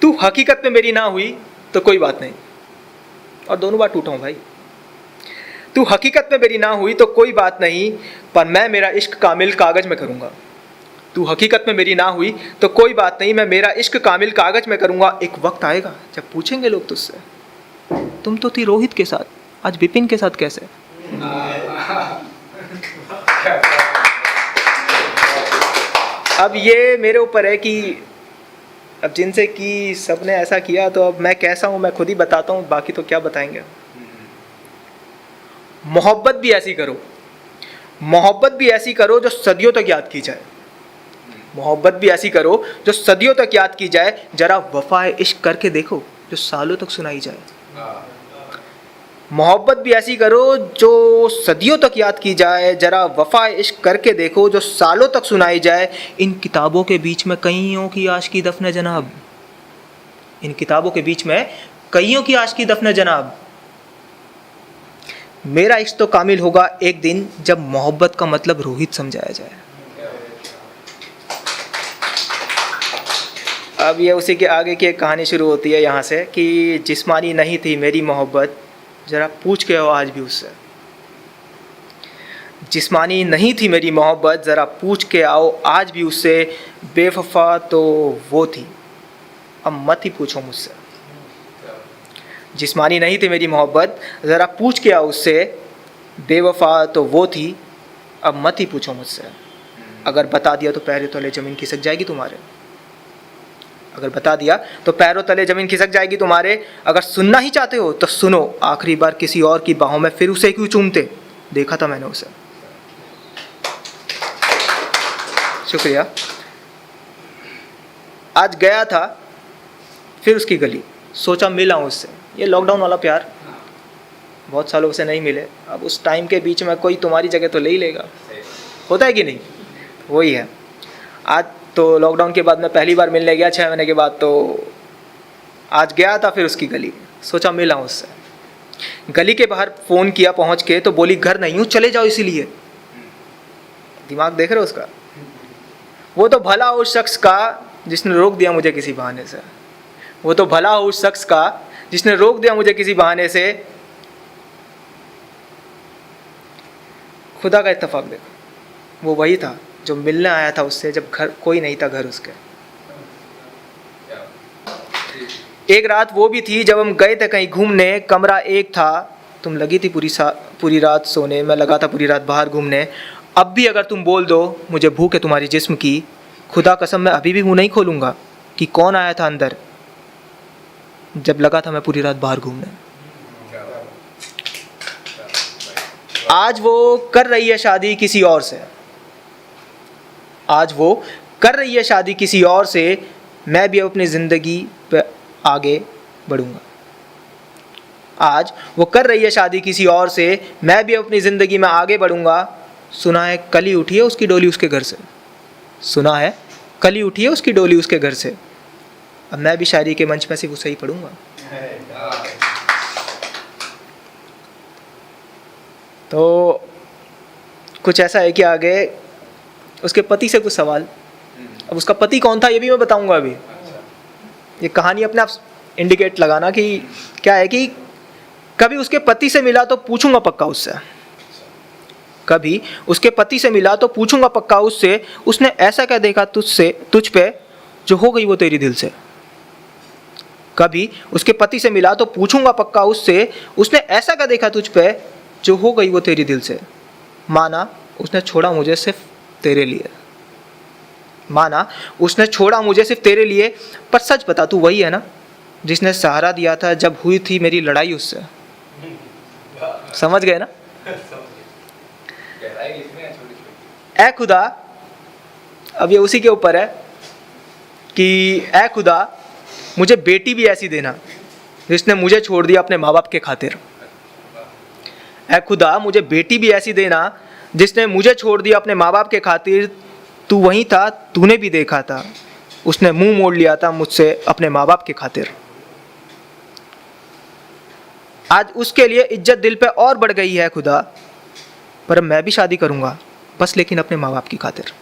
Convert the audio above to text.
तू हकीकत में मेरी ना हुई तो कोई बात नहीं, और दोनों बार टूटा हूँ भाई। तू हकीकत में मेरी ना हुई तो कोई बात नहीं, पर मैं मेरा इश्क कामिल कागज़ में करूँगा। तू हकीकत में मेरी ना हुई तो कोई बात नहीं, मैं मेरा इश्क कामिल कागज़ में करूँगा। एक वक्त आएगा जब पूछेंगे लोग तुझसे, तुम तो थी रोहित के साथ, आज विपिन के साथ कैसे? अब ये मेरे ऊपर है कि अब जिनसे कि सबने ऐसा किया, तो अब मैं कैसा हूँ मैं खुद ही बताता हूँ, बाकी तो क्या बताएंगे। मोहब्बत भी ऐसी करो, मोहब्बत भी ऐसी करो जो सदियों तक याद की जाए। मोहब्बत भी ऐसी करो जो सदियों तक याद की जाए। जरा वफाए इश्क करके देखो जो सालों तक सुनाई जाए। मोहब्बत भी ऐसी करो जो सदियों तक याद की जाए। जरा वफाए इश्क करके देखो जो सालों तक सुनाई जाए। इन किताबों के बीच में कईयों की आशिकी दफन जनाब, इन किताबों के बीच में कईयों की आशिकी दफन जनाब। मेरा इश्क तो कामिल होगा एक दिन जब मोहब्बत का मतलब रोहित समझाया जाए। अब ये उसी के आगे की एक कहानी शुरू होती है यहाँ से कि जिस्मानी नहीं थी मेरी मोहब्बत, ज़रा पूछ के आओ आज भी उससे। जिस्मानी नहीं थी मेरी मोहब्बत, ज़रा पूछ के आओ आज भी उससे। बेवफा तो वो थी, अब मत ही पूछो मुझसे। जिस्मानी नहीं थी मेरी मोहब्बत, ज़रा पूछ के आओ उससे। बेवफा तो वो थी, अब मत ही पूछो मुझसे। अगर बता दिया तो पैरों तले ज़मीन खिसक जाएगी तुम्हारे। अगर बता दिया तो पैरों तले ज़मीन खिसक जाएगी तुम्हारे। अगर सुनना ही चाहते हो तो सुनो, आखिरी बार किसी और की बाहों में फिर उसे क्यों चूमते, देखा था मैंने उसे। शुक्रिया। आज गया था फिर उसकी गली, सोचा मिला हूँ उससे। ये लॉकडाउन वाला प्यार, बहुत सालों से नहीं मिले, अब उस टाइम के बीच में कोई तुम्हारी जगह तो ले ही लेगा, होता है कि नहीं? वही है। आज तो लॉकडाउन के बाद मैं पहली बार मिलने गया 6 महीने के बाद, तो आज गया था फिर उसकी गली, सोचा मिला हूँ उससे। गली के बाहर फ़ोन किया पहुँच के, तो बोली घर नहीं हूँ चले जाओ इसीलिए। दिमाग देख रहे हो उसका? वो तो भला हो उस शख्स का जिसने रोक दिया मुझे किसी बहाने से। वो तो भला हो उस शख्स का जिसने रोक दिया मुझे किसी बहाने से। खुदा का इत्तेफाक देखो, वो वही था जो मिलने आया था उससे जब घर कोई नहीं था, घर उसके। एक रात वो भी थी जब हम गए थे कहीं घूमने, कमरा एक था, तुम लगी थी पूरी रात सोने, मैं लगा था पूरी रात बाहर घूमने। अब भी अगर तुम बोल दो मुझे भूख है तुम्हारी जिस्म की, खुदा कसम मैं अभी भी मुँह नहीं खोलूँगा कि कौन आया था अंदर जब लगा था मैं पूरी रात बाहर घूमने। आज वो कर रही है शादी किसी और से, आज वो कर रही है शादी किसी और से। मैं भी अपनी ज़िंदगी पे आगे बढ़ूँगा। आज वो कर रही है शादी किसी और से, मैं भी अपनी ज़िंदगी में आगे बढ़ूँगा। सुना है कल ही उठी है उसकी डोली उसके घर से, सुना है कल ही उठी है उसकी डोली उसके घर से। अब मैं भी शायरी के मंच में सिर्फ उसे ही पढ़ूँगा। तो कुछ ऐसा है कि आगे उसके पति से कुछ सवाल। अब उसका पति कौन था ये भी मैं बताऊंगा अभी। ये कहानी अपने आप इंडिकेट लगाना कि क्या है कि कभी उसके पति से मिला तो पूछूंगा पक्का उससे, कभी उसके पति से मिला तो पूछूंगा पक्का उससे, उसने ऐसा क्या देखा तुझ पे जो हो गई वो तेरी दिल से। कभी उसके पति से मिला तो पूछूंगा पक्का उससे, उसने ऐसा क्या देखा तुझ पे जो हो गई वो तेरी दिल से। माना उसने छोड़ा मुझे सिर्फ तेरे लिए, माना उसने छोड़ा मुझे सिर्फ तेरे लिए, पर सच बता तू वही है ना जिसने सहारा दिया था जब हुई थी मेरी लड़ाई उससे। समझ गए ना? ऐ खुदा, अब ये उसी के ऊपर है कि ऐ खुदा मुझे बेटी भी ऐसी देना जिसने मुझे छोड़ दिया अपने माँ बाप के खातिर। ऐ खुदा मुझे बेटी भी ऐसी देना जिसने मुझे छोड़ दिया अपने माँ बाप के खातिर। तू वहीं था, तूने भी देखा था, उसने मुंह मोड़ लिया था मुझसे अपने माँ बाप के खातिर। आज उसके लिए इज्जत दिल पे और बढ़ गई है खुदा, पर मैं भी शादी करूँगा बस लेकिन अपने माँ बाप की खातिर।